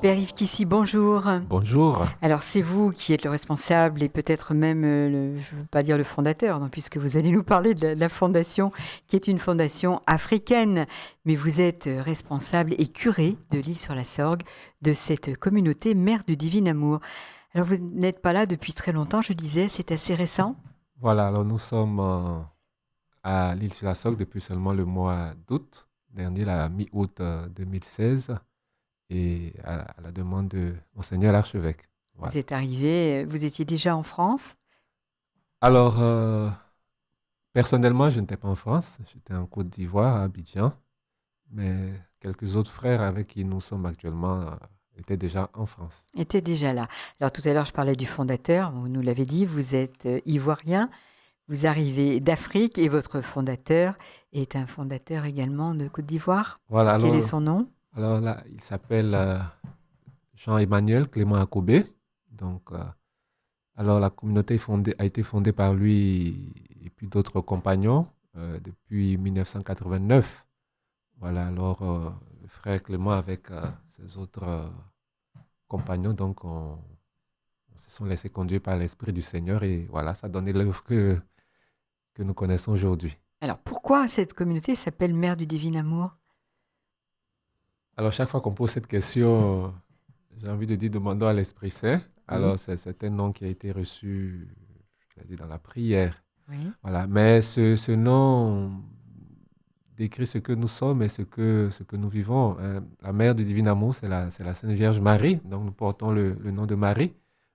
Père Yves Kissy, bonjour. Bonjour. Alors c'est vous qui êtes le responsable et peut-être même, je ne veux pas dire le fondateur, non, puisque vous allez nous parler de la fondation qui est une fondation africaine, mais vous êtes responsable et curé de l'Île-sur-la-Sorgue, de cette communauté Mère du Divin Amour. Alors vous n'êtes pas là depuis très longtemps, je disais, c'est assez récent. Voilà, alors nous sommes à l'île-sur-la-Sorgue depuis seulement le mois d'août dernier, la mi-août 2016, et à la demande de Monseigneur l'archevêque. Vous Voilà. êtes arrivé, vous étiez déjà en France. Alors, personnellement, je n'étais pas en France, j'étais en Côte d'Ivoire, à Abidjan, mais quelques autres frères avec qui nous sommes actuellement étaient déjà en France. Était déjà là. Alors tout à l'heure, je parlais du fondateur, vous nous l'avez dit, vous êtes ivoirien. Vous arrivez d'Afrique et votre fondateur est un fondateur également de Côte d'Ivoire. Voilà, Quel est son nom? alors là, il s'appelle Jean-Emmanuel Clément Akobé. Donc, alors, la communauté a été fondée par lui et puis d'autres compagnons depuis 1989. Voilà, alors le frère Clément avec ses autres compagnons, donc on se sont laissés conduire par l'Esprit du Seigneur et voilà, ça a donné l'œuvre que nous connaissons aujourd'hui. Alors pourquoi cette communauté s'appelle Mère du Divin Amour? Alors, chaque fois qu'on pose cette question, j'ai envie de dire demandons à l'Esprit Saint. Oui, Alors, c'est un nom qui a été reçu, je l'ai dit, dans la prière. oui. Voilà, mais ce nom décrit ce que nous sommes et ce que nous vivons. La mère du divin amour, c'est la Sainte Vierge Marie. Donc, nous portons le nom de Marie.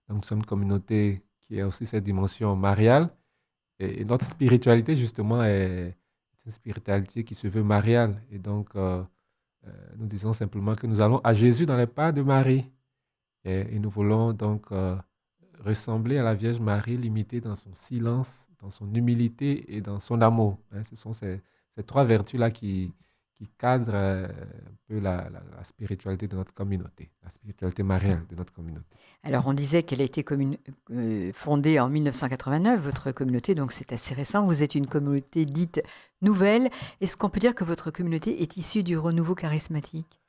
Donc, nous sommes une communauté qui a aussi cette dimension mariale. Et notre spiritualité, justement, est une spiritualité qui se veut mariale. Et donc, nous disons simplement que nous allons à Jésus dans les pas de Marie. Et nous voulons donc ressembler à la Vierge Marie, l'imiter dans son silence, dans son humilité et dans son amour. Hein. Ce sont ces trois vertus-là qui cadrent un peu la spiritualité de notre communauté, la spiritualité mariale de notre communauté. Alors on disait qu'elle a été fondée en 1989, votre communauté, donc c'est assez récent. Vous êtes une communauté dite nouvelle. Est-ce qu'on peut dire que votre communauté est issue du renouveau charismatique?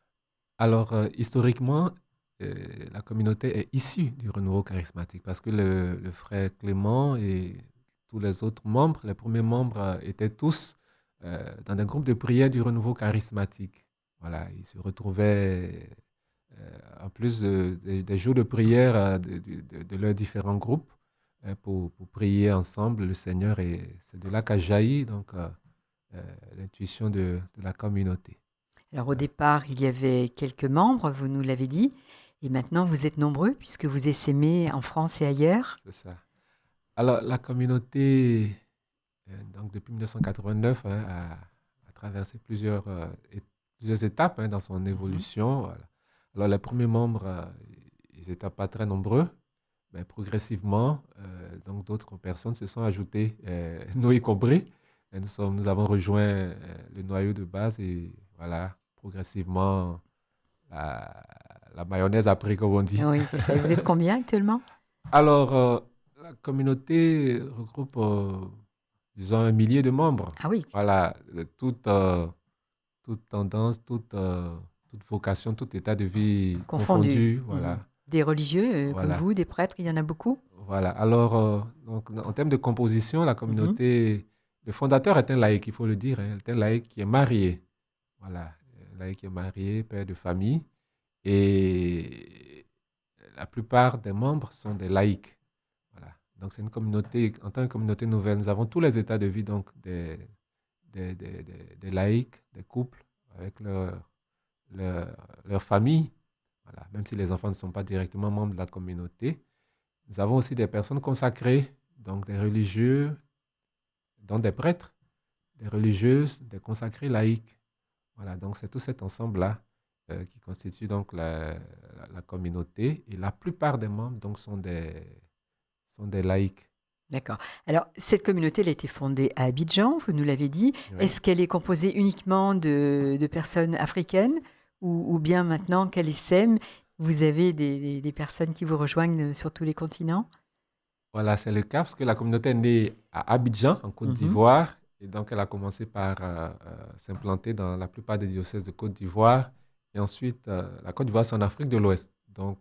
Alors, historiquement, la communauté est issue du renouveau charismatique parce que le frère Clément et tous les autres membres, les premiers membres, étaient tous dans un groupe de prière du renouveau charismatique. Voilà, ils se retrouvaient en plus des jours de prière de leurs différents groupes pour prier ensemble le Seigneur et c'est de là qu'a jailli donc euh, l'intuition de la communauté. Alors au départ, il y avait quelques membres, vous nous l'avez dit, et maintenant vous êtes nombreux puisque vous essaimez en France et ailleurs. C'est ça. Alors, la communauté, donc depuis 1989, hein, a traversé plusieurs étapes hein, dans son Mhm. évolution. Voilà. Alors, les premiers membres, ils n'étaient pas très nombreux, mais progressivement, donc d'autres personnes se sont ajoutées, nous y compris. Et nous avons rejoint le noyau de base et voilà, progressivement, la, la mayonnaise a pris, comme on dit. Oui, c'est ça. Et vous êtes combien actuellement? Alors, la communauté regroupe, disons, un millier de membres. Ah oui, Voilà, toute tendance, toute vocation, tout état de vie confondus. confondu. Mhm. Voilà, Des religieux comme voilà, vous, des prêtres, il y en a beaucoup? voilà. Alors, donc, en termes de composition, la Mhm. communauté, le fondateur est un laïc, il faut le dire, hein, est un laïc qui est marié. Voilà, un laïc qui est marié, père de famille. Et la plupart des membres sont des laïcs. Voilà. Donc, c'est une communauté, en tant que communauté nouvelle, nous avons tous les états de vie, donc des laïcs, des couples avec leur, leur famille. Voilà. Même si les enfants ne sont pas directement membres de la communauté. Nous avons aussi des personnes consacrées, donc des religieux, dont des prêtres, des religieuses, des consacrés laïcs. Voilà, donc c'est tout cet ensemble-là qui constitue donc la communauté. Et la plupart des membres donc, sont des laïcs. D'accord. Alors, cette communauté, elle a été fondée à Abidjan, vous nous l'avez dit. Oui. Est-ce qu'elle est composée uniquement de personnes africaines ou bien maintenant qu'elle essaime, vous avez des personnes qui vous rejoignent sur tous les continents? Voilà, c'est le cas parce que la communauté est née à Abidjan, en Côte Mhm. d'Ivoire. Et donc, elle a commencé par s'implanter dans la plupart des diocèses de Côte d'Ivoire. Et ensuite, la Côte d'Ivoire, c'est en Afrique de l'Ouest. Donc,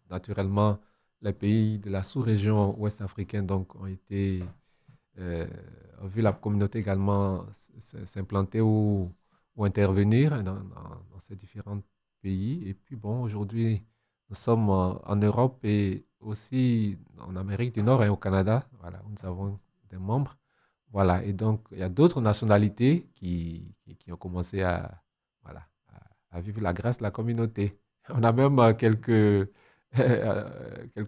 naturellement, les pays de la sous-région ouest africaine donc, euh, ont vu la communauté également s'implanter ou intervenir dans ces différents pays. Et puis, bon, aujourd'hui, nous sommes en Europe et aussi en Amérique du Nord et au Canada, voilà, où nous avons des membres. Voilà, et donc, il y a d'autres nationalités qui ont commencé voilà, à vivre la grâce de la communauté. On a même quelques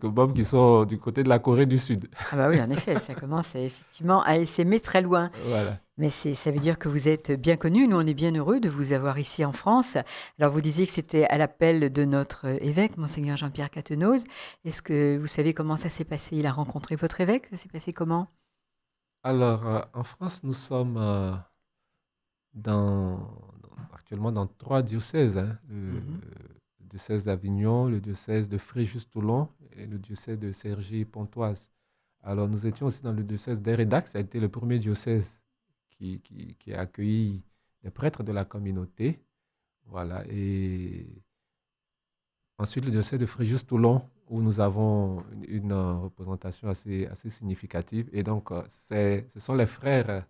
membres qui sont du côté de la Corée du Sud. Ah bah oui, en effet, ça commence effectivement à essaimer très loin. Voilà. Mais ça veut dire que vous êtes bien connu. Nous, on est bien heureux de vous avoir ici en France. Alors, vous disiez que c'était à l'appel de notre évêque, Monseigneur Jean-Pierre Catenoz. Est-ce que vous savez comment ça s'est passé? Il a rencontré votre évêque? Ça s'est passé comment? Alors, en France, nous sommes actuellement dans trois diocèses, hein. Mhm. Le diocèse d'Avignon, le diocèse de Fréjus-Toulon et le diocèse de Cergy-Pontoise. Alors, nous étions aussi dans le diocèse d'Éridac. Ça a été le premier diocèse qui a accueilli les prêtres de la communauté. Voilà. Et ensuite, le diocèse de Fréjus-Toulon, où nous avons une représentation assez significative. Et donc, ce sont les frères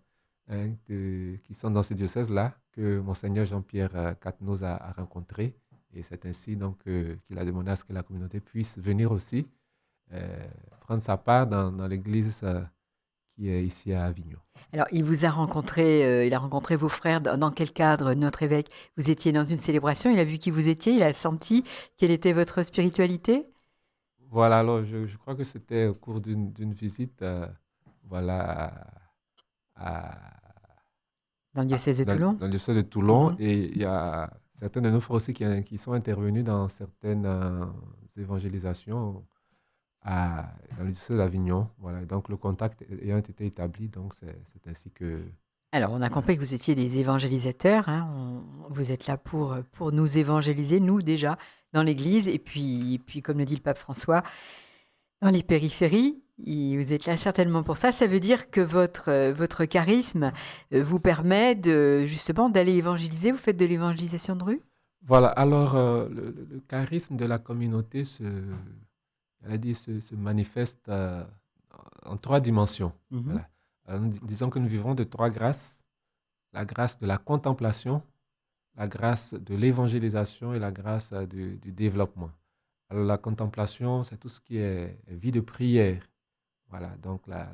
qui sont dans ce diocèse-là que Monseigneur Jean-Pierre Catenoz a rencontrés. Et c'est ainsi donc qu'il a demandé à ce que la communauté puisse venir aussi euh, prendre sa part dans l'église qui est ici à Avignon. Alors, il vous a rencontré, il a rencontré vos frères. Dans quel cadre, notre évêque? Vous étiez dans une célébration, il a vu qui vous étiez, il a senti quelle était votre spiritualité? Voilà, alors je crois que c'était au cours d'une visite voilà, à, Dans le diocèse de Toulon? dans le diocèse de Toulon. Mhm. Et il y a certains de nos frères aussi qui sont intervenus dans certaines évangélisations dans le diocèse d'Avignon. Voilà, et donc le contact ayant été établi, donc c'est ainsi que... Alors, on a Voilà. compris que vous étiez des évangélisateurs, hein. Vous êtes là pour nous évangéliser, nous déjà, dans l'Église, et puis, comme le dit le pape François, dans les périphéries. Vous êtes là certainement pour ça. Ça veut dire que votre charisme vous permet justement d'aller évangéliser. Vous faites de l'évangélisation de rue? Voilà, alors le charisme de la communauté elle a dit, se manifeste en trois dimensions. Mhm. Voilà. Disons que nous vivons de trois grâces: la grâce de la contemplation, la grâce de l'évangélisation et la grâce du développement. Alors, la contemplation, c'est tout ce qui est vie de prière. Voilà, donc la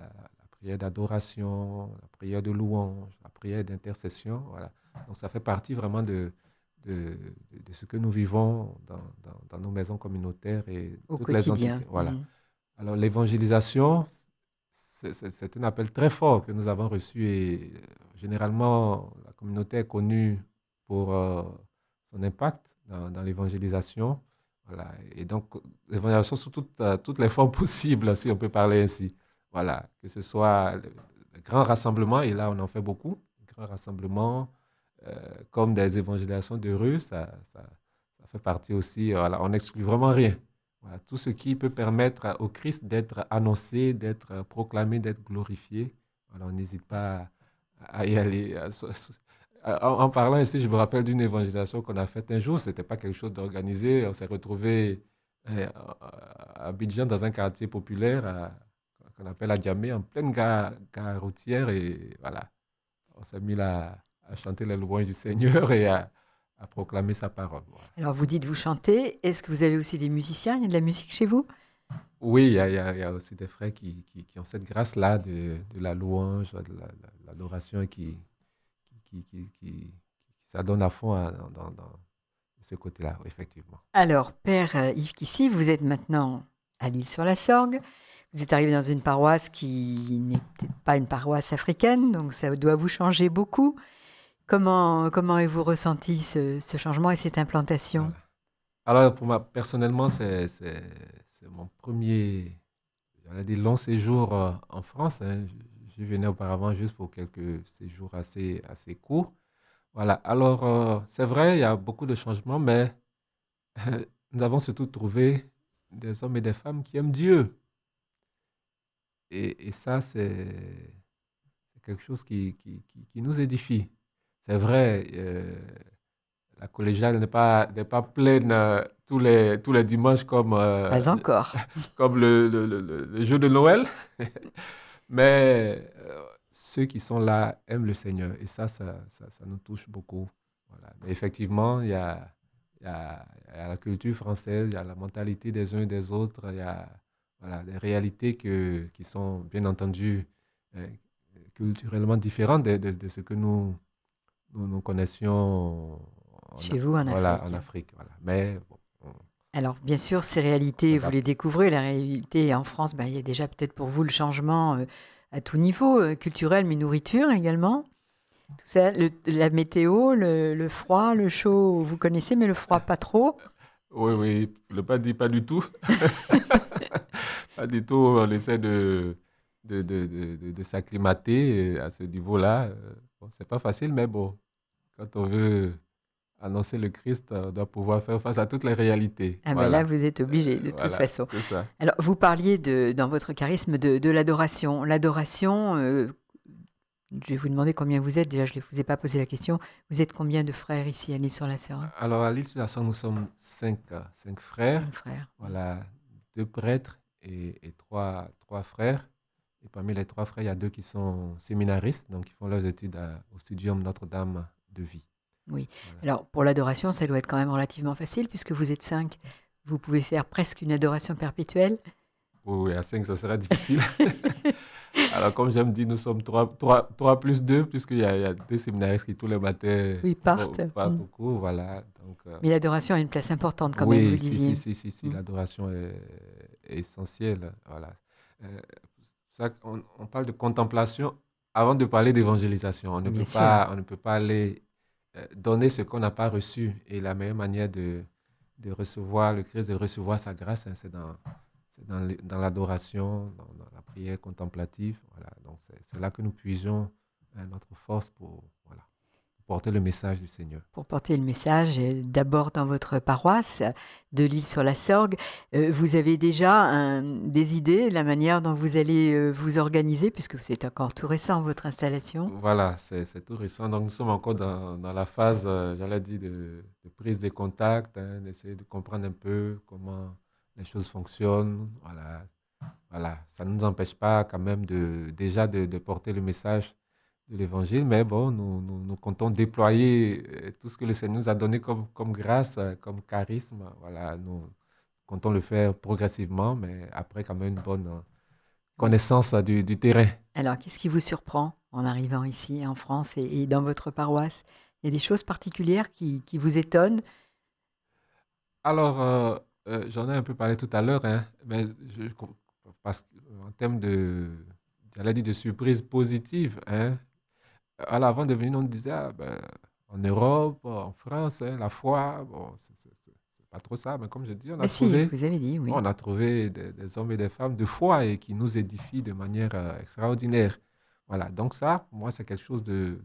prière d'adoration, la prière de louange, la prière d'intercession. Voilà. Donc, ça fait partie vraiment de ce que nous vivons dans nos maisons communautaires et Au toutes les quotidien. entités. Voilà. Mhm. Alors, l'évangélisation, c'est un appel très fort que nous avons reçu et généralement, la communauté est connue pour son impact dans l'évangélisation. Voilà. Et donc, l'évangélisation sous toutes les formes possibles, si on peut parler ainsi. Voilà. Que ce soit le grand rassemblement, et là, on en fait beaucoup, grands rassemblements, comme des évangélisations de rue, ça fait partie aussi. Voilà. On n'exclut vraiment rien. Voilà, tout ce qui peut permettre au Christ d'être annoncé, d'être proclamé, d'être glorifié. Alors, on n'hésite pas à y aller. En parlant ici, je me rappelle d'une évangélisation qu'on a faite un jour. Ce n'était pas quelque chose d'organisé. On s'est retrouvé à Abidjan, dans un quartier populaire qu'on appelle Adjamé, en pleine gare routière. Et voilà, on s'est mis là à chanter les louanges du Seigneur et à proclamer sa parole. Voilà. Alors, vous dites vous chantez. Est-ce que vous avez aussi des musiciens? Il y a de la musique chez vous? Oui, il y a aussi des frères qui ont cette grâce-là de la louange, de l'adoration et qui s'adonnent à fond dans ce côté-là, oui, effectivement. Alors, Père Yves Kissy, vous êtes maintenant à l'Île-sur-la-Sorgue. Vous êtes arrivé dans une paroisse qui n'est peut-être pas une paroisse africaine, donc ça doit vous changer beaucoup. Comment avez-vous ressenti ce changement et cette implantation? Voilà. Alors, pour moi, personnellement, c'est mon premier, j'allais dire, long séjour en France, hein. Je venais auparavant juste pour quelques séjours assez courts. Voilà. Alors, c'est vrai, il y a beaucoup de changements, mais nous avons surtout trouvé des hommes et des femmes qui aiment Dieu. Et ça, c'est quelque chose qui nous édifie. C'est vrai, la collégiale n'est pas pleine tous les dimanches Pas encore. comme le jeu de Noël. Mais ceux qui sont là aiment le Seigneur. Et ça nous touche beaucoup. Voilà. Mais effectivement, il y a la culture française, il y a la mentalité des uns et des autres, il y a voilà, des réalités qui sont bien entendu euh, culturellement différentes de ce que nous connaissions Chez vous en voilà, Afrique. en Afrique. Voilà. Mais bon, Alors, bien sûr, ces on réalités, vous les s'adapte. découvrez. La réalité en France, il y a déjà peut-être pour vous le changement à tout niveau, culturel, mais nourriture également. Tout ça, la météo, le froid, le chaud, vous connaissez, mais le froid pas trop. Oui, oui, le pas dit pas du tout. Pas du tout, on essaie de s'acclimater à ce niveau-là. Bon, c'est pas facile, mais bon, quand on veut annoncer le Christ, on doit pouvoir faire face à toutes les réalités. Ah ben là, Voilà. vous êtes obligé de toute Voilà, façon. c'est ça. Alors, vous parliez dans votre charisme de l'adoration. L'adoration, je vais vous demander combien vous êtes. Déjà, je ne vous ai pas posé la question. Vous êtes combien de frères ici à l'Île-sur-la-Sorgue? Alors, à l'île sur la Sorgue, nous sommes cinq frères. 5 frères. Voilà, deux prêtres et trois frères. Et parmi les trois frères, il y a deux qui sont séminaristes, donc ils font leurs études au Studium Notre-Dame de Vie. Oui. Voilà. Alors, pour l'adoration, ça doit être quand même relativement facile puisque vous êtes 5. Vous pouvez faire presque une adoration perpétuelle. Oui, oui, à cinq, ça sera difficile. Alors, comme j'aime dire, nous sommes trois plus deux, puisqu'il y a deux séminaristes qui tous les matins Oui, partent. partent au cours. Voilà. Donc, Mais l'adoration a une place importante quand même, vous oui, si, si, disiez. si, si, si, Mm. l'adoration est essentielle. Voilà. C'est ça on parle de contemplation avant de parler d'évangélisation. On ne Bien peut sûr. pas, on ne peut pas aller donner ce qu'on n'a pas reçu. Et la meilleure manière de recevoir le Christ, de recevoir sa grâce, hein, c'est dans l'adoration, dans la prière contemplative. Voilà. Donc, c'est là que nous puisons notre force pour voilà, porter le message du Seigneur. Pour porter le message, d'abord dans votre paroisse de l'Île-sur-la-Sorgue, vous avez déjà des idées, la manière dont vous allez vous organiser, puisque c'est encore tout récent, votre installation. Voilà, c'est tout récent. Donc, nous sommes encore dans la phase, j'allais dire, de prise de contact, hein, d'essayer de comprendre un peu comment les choses fonctionnent. Voilà, voilà. Ça ne nous empêche pas quand même déjà de porter le message de l'Évangile, mais bon, nous comptons déployer tout ce que le Seigneur nous a donné comme grâce, comme charisme. Voilà, nous comptons le faire progressivement, mais après quand même une bonne Oui. connaissance du terrain. Alors, qu'est-ce qui vous surprend en arrivant ici en France et dans votre paroisse? Il y a des choses particulières qui vous étonnent? Alors, j'en ai un peu parlé tout à l'heure, hein, mais parce qu'en termes j'allais dire de surprise positive, hein, alors avant de venir, on nous disait, ah, ben, en Europe, en France, hein, la foi, bon, c'est pas trop ça, mais comme je dis, Mais si, vous avez dit, oui. on a trouvé des hommes et des femmes de foi et qui nous édifient de manière extraordinaire. Voilà, donc ça, pour moi, c'est quelque chose de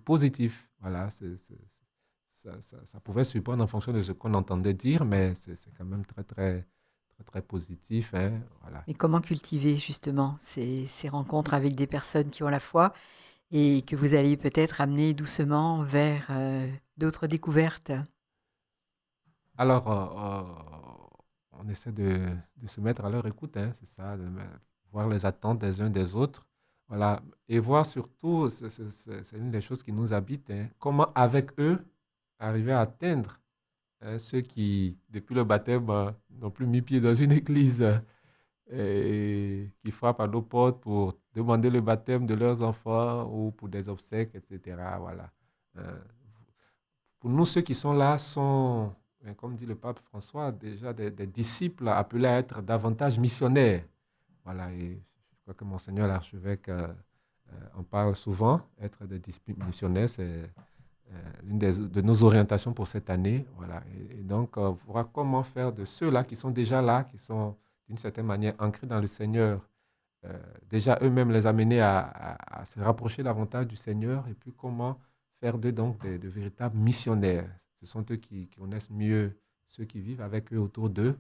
positif. Voilà, ça pouvait surprendre en fonction de ce qu'on entendait dire, mais c'est quand même très, très, très, très positif, hein, voilà. Mais comment cultiver justement ces rencontres avec des personnes qui ont la foi et que vous allez peut-être amener doucement vers d'autres découvertes? Alors, on essaie de se mettre à leur écoute, hein, c'est ça, voir les attentes des uns des autres, voilà, et voir surtout, c'est une des choses qui nous habitent, hein, comment avec eux arriver à atteindre hein, ceux qui, depuis le baptême, n'ont plus mis pied dans une église et qui frappent à nos portes pour demander le baptême de leurs enfants ou pour des obsèques, etc. Voilà. Euh, pour nous, ceux qui sont là sont, comme dit le pape François, déjà des disciples appelés à être davantage missionnaires. Voilà, et je crois que Monseigneur l'archevêque en parle souvent. Être des disciples missionnaires, c'est l'une de nos orientations pour cette année. Voilà. Et donc, voir comment faire de ceux-là qui sont déjà là, qui sont d'une certaine manière ancrés dans le Seigneur, déjà eux-mêmes les amener à se rapprocher davantage du Seigneur et puis comment faire d'eux donc de véritables missionnaires. Ce sont eux qui connaissent mieux ceux qui vivent avec eux autour d'eux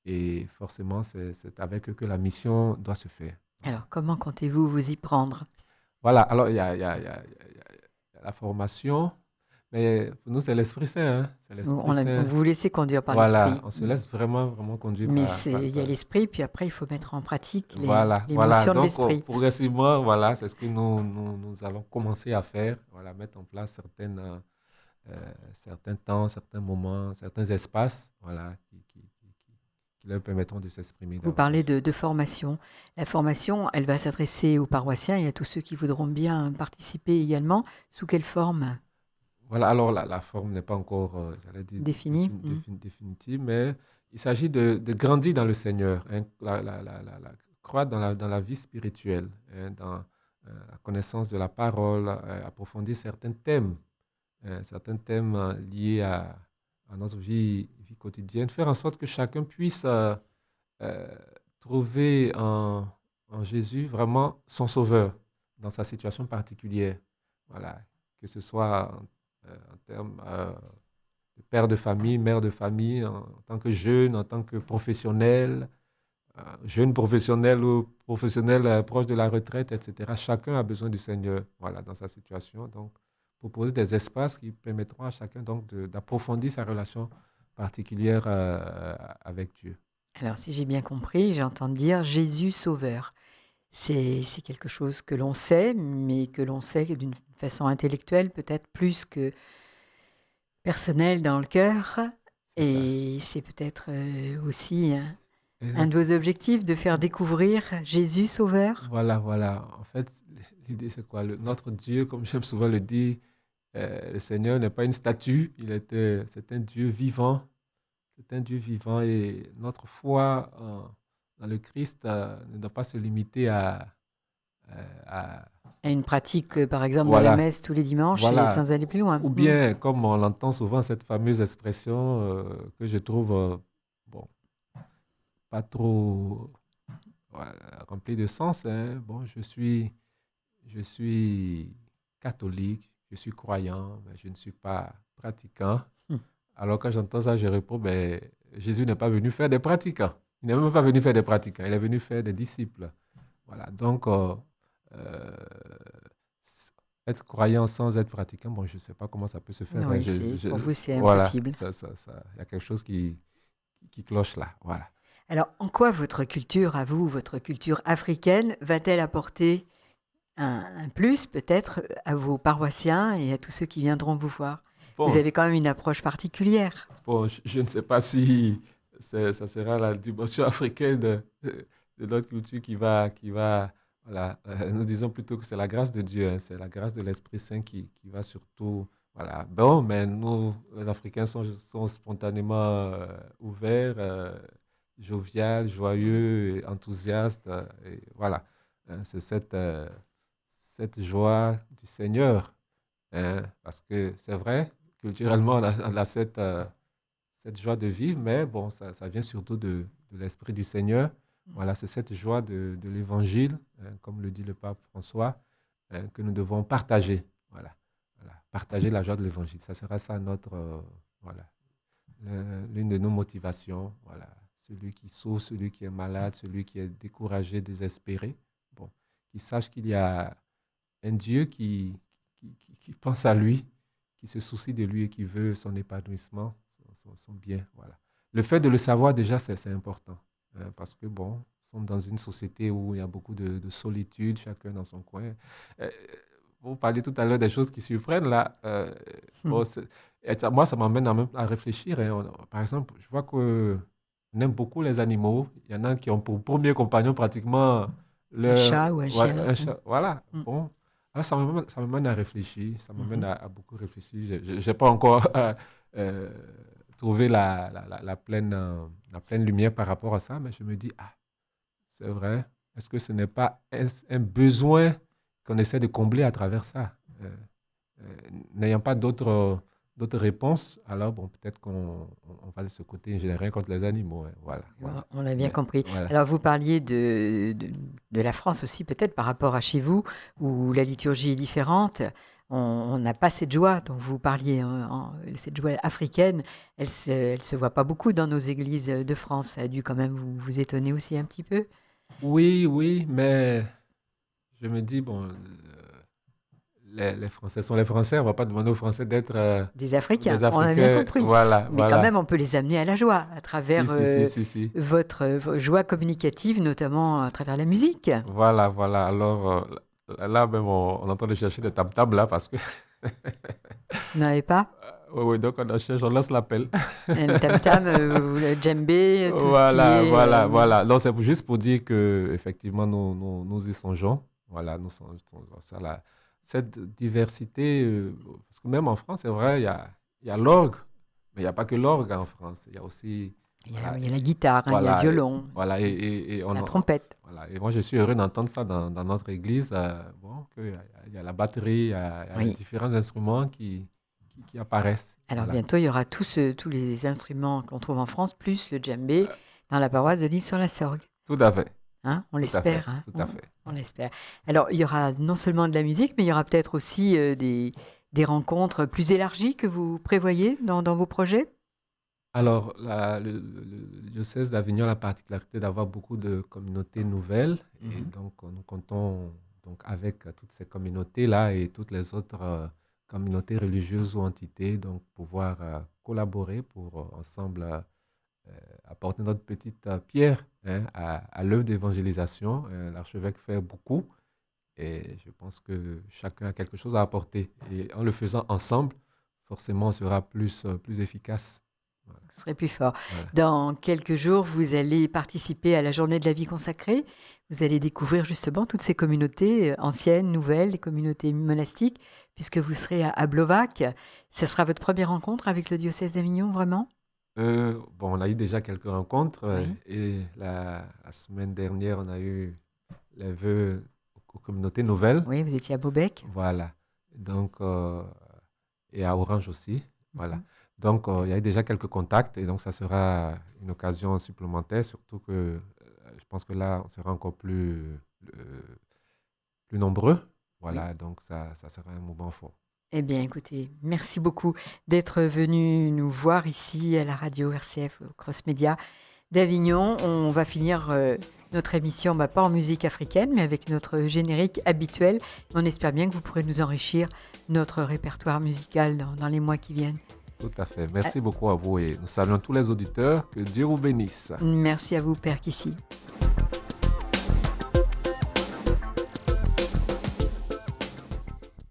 et forcément c'est avec eux que la mission doit se faire. Voilà. Alors, comment comptez-vous vous y prendre? Voilà, alors il y a la formation, Mais pour nous, c'est l'Esprit Saint, hein. C'est l'Esprit On Saint. vous laissez conduire par Voilà, l'esprit. on se laisse vraiment, vraiment conduire Mais il y a par. l'esprit, puis après, il faut mettre en pratique Voilà, les voilà. motions de Donc, l'esprit. progressivement, voilà, c'est ce que nous allons commencer à faire. Voilà, mettre en place certains temps, certains moments, certains espaces, voilà, qui leur permettront de s'exprimer Vous parlez davantage. de formation. La formation, elle va s'adresser aux paroissiens et à tous ceux qui voudront bien participer également. Sous quelle forme Voilà, alors la forme n'est pas encore, j'allais dire, définie? définitive, mais il s'agit de grandir dans le Seigneur, hein, croître dans la vie spirituelle, hein, dans la connaissance de la parole, approfondir certains thèmes liés à notre vie quotidienne, faire en sorte que chacun puisse euh, trouver en Jésus vraiment son sauveur dans sa situation particulière. Voilà, que ce soit en termes de père de famille, mère de famille, en tant que jeune, en tant que professionnel, jeune professionnel ou professionnel proche de la retraite, etc. Chacun a besoin du Seigneur, voilà, dans sa situation. Donc, proposer des espaces qui permettront à chacun donc d'approfondir sa relation particulière avec Dieu. Alors, si j'ai bien compris, j'entends dire Jésus sauveur. C'est quelque chose que l'on sait, mais que l'on sait d'une façon intellectuelle, peut-être plus que personnelle dans le cœur. C'est ça. Et c'est peut-être aussi un Exact. de vos objectifs de faire découvrir Jésus sauveur. Voilà, voilà. En fait, l'idée, c'est quoi? Notre Dieu, comme j'aime souvent le dire, le Seigneur n'est pas une statue, c'est un Dieu vivant. C'est un Dieu vivant et notre foi dans le Christ ne doit pas se limiter à- À une pratique, par exemple, de la voilà, messe tous les dimanches et voilà. sans aller plus loin. Ou bien, comme on l'entend souvent, cette fameuse expression que je trouve, bon, pas trop ouais, remplie de sens, hein. Bon, je suis catholique, je suis croyant, mais je ne suis pas pratiquant. Hmm. Alors quand j'entends ça, je réponds, mais Jésus n'est pas venu faire des pratiquants. Il n'est même pas venu faire des pratiquants, il est venu faire des disciples. Voilà, donc euh, être croyant sans être pratiquant, bon, je ne sais pas comment ça peut se faire, hein. Oui, pour vous, c'est Voilà, impossible. il y a quelque chose qui cloche là. Voilà. Alors, en quoi votre culture, à vous, votre culture africaine, va-t-elle apporter un plus, peut-être, à vos paroissiens et à tous ceux qui viendront vous voir? Vous Bon, avez quand même une approche particulière. bon, je ne sais pas si ça sera la dimension africaine de notre culture voilà, nous disons plutôt que c'est la grâce de Dieu, hein, c'est la grâce de l'Esprit Saint qui va surtout, voilà. Bon, mais nous, les Africains sont spontanément ouverts, jovial, joyeux, et enthousiastes, et voilà. Hein, c'est cette joie du Seigneur, hein, parce que c'est vrai, culturellement, on a cette joie de vivre, mais bon, ça vient surtout de l'Esprit du Seigneur. Voilà, c'est cette joie de l'Évangile, hein, comme le dit le pape François, hein, que nous devons partager. Voilà, voilà, partager la joie de l'Évangile. Ça sera ça voilà, l'une de nos motivations. Voilà, celui qui souffre, celui qui est malade, celui qui est découragé, désespéré. Bon, qu'il sache qu'il y a un Dieu qui pense à lui, qui se soucie de lui et qui veut son épanouissement, son bien. Voilà. Le fait de le savoir déjà, c'est important. Hein, parce que, bon, nous sommes dans une société où il y a beaucoup de solitude, chacun dans son coin. Euh, vous parliez tout à l'heure des choses qui surprennent là. Hmm. Bon, moi, ça m'amène à réfléchir, hein. Par exemple, je vois qu'on aime beaucoup les animaux. Il y en a qui ont pour premier compagnon pratiquement Un leur, chat ou un ouais, chien. un Hmm. chat. Voilà. Hmm. Bon. Alors, ça m'amène à réfléchir, ça m'amène Mhm. à beaucoup réfléchir. Je n'ai pas encore euh, trouvé la pleine lumière par rapport à ça, mais je me dis, ah, c'est vrai. Est-ce que ce n'est pas un besoin qu'on essaie de combler à travers ça? Euh, euh, N'ayant pas d'autres réponses, alors bon, peut-être qu'on va de ce côté, je n'ai rien contre les animaux, hein. Voilà, voilà. On l'a bien Mais compris. voilà. Alors, vous parliez de la France aussi, peut-être par rapport à chez vous, où la liturgie est différente. On n'a pas cette joie dont vous parliez, hein, cette joie africaine. Elle se voit pas beaucoup dans nos églises de France. Ça a dû quand même vous étonner aussi un petit peu. Oui, oui, mais je me dis, bon, les Français sont les Français. On ne va pas demander aux Français d'être Des Africains, des on a bien Africains. compris. Voilà, Mais quand voilà. même, on peut les amener à la joie à Si, travers si, si, si, si. votre joie communicative, notamment à travers la musique. Voilà, voilà. Alors, là même, on est en train de chercher des tam-tams, là, parce que... Vous n'en avez pas? Oui, oui, donc on cherche, on lance l'appel. Le tam-tam, le djembé, tout ce qui Voilà, est... voilà, voilà. Donc, c'est juste pour dire que effectivement nous y songeons. Voilà, nous songeons ça, là. Cette diversité, parce que même en France, c'est vrai, il y a l'orgue, mais il n'y a pas que l'orgue en France. Il y a aussi, voilà, il y a la guitare, hein, il y a le voilà, violon, voilà, et la trompette. voilà. Et moi, je suis heureux d'entendre ça dans notre église, bon, il y a la batterie, il y a les Oui. différents instruments qui apparaissent. Alors Voilà. bientôt, il y aura tous les instruments qu'on trouve en France, plus le djembé, dans la paroisse de l'Isle-sur-la-Sorgue. Tout à fait, Hein, on tout à fait, l'espère. Hein, tout à fait. on l'espère. Alors, il y aura non seulement de la musique, mais il y aura peut-être aussi des rencontres plus élargies que vous prévoyez dans vos projets. Alors, le diocèse d'Avignon a la particularité d'avoir beaucoup de communautés nouvelles et Mhm. donc nous comptons donc avec toutes ces communautés-là et toutes les autres communautés religieuses ou entités donc pouvoir collaborer pour ensemble apporter notre petite pierre hein, à l'œuvre d'évangélisation. L'archevêque fait beaucoup et je pense que chacun a quelque chose à apporter et en le faisant ensemble, forcément, on sera plus efficace. Voilà. Ce serait plus fort. Voilà. Dans quelques jours, vous allez participer à la journée de la vie consacrée. Vous allez découvrir justement toutes ces communautés anciennes, nouvelles, les communautés monastiques, puisque vous serez à Blovac. Ce sera votre première rencontre avec le diocèse d'Avignon, vraiment? Bon, on a eu déjà quelques rencontres Oui. et la semaine dernière, on a eu les vœux aux communautés nouvelles. Oui, vous étiez à Beaubec. Voilà. Donc, et à Orange aussi. Voilà. Mhm. Donc, il y a eu déjà quelques contacts et donc ça sera une occasion supplémentaire, surtout que je pense que là, on sera encore plus nombreux. Oui. Voilà, donc ça sera un moment fort. Eh bien, écoutez, merci beaucoup d'être venu nous voir ici à la radio RCF au Cross Média d'Avignon. On va finir notre émission, pas en musique africaine, mais avec notre générique habituel. On espère bien que vous pourrez nous enrichir notre répertoire musical dans les mois qui viennent. Tout à fait. Merci beaucoup à vous et nous saluons tous les auditeurs. Que Dieu vous bénisse. Merci à vous, Père Kissy.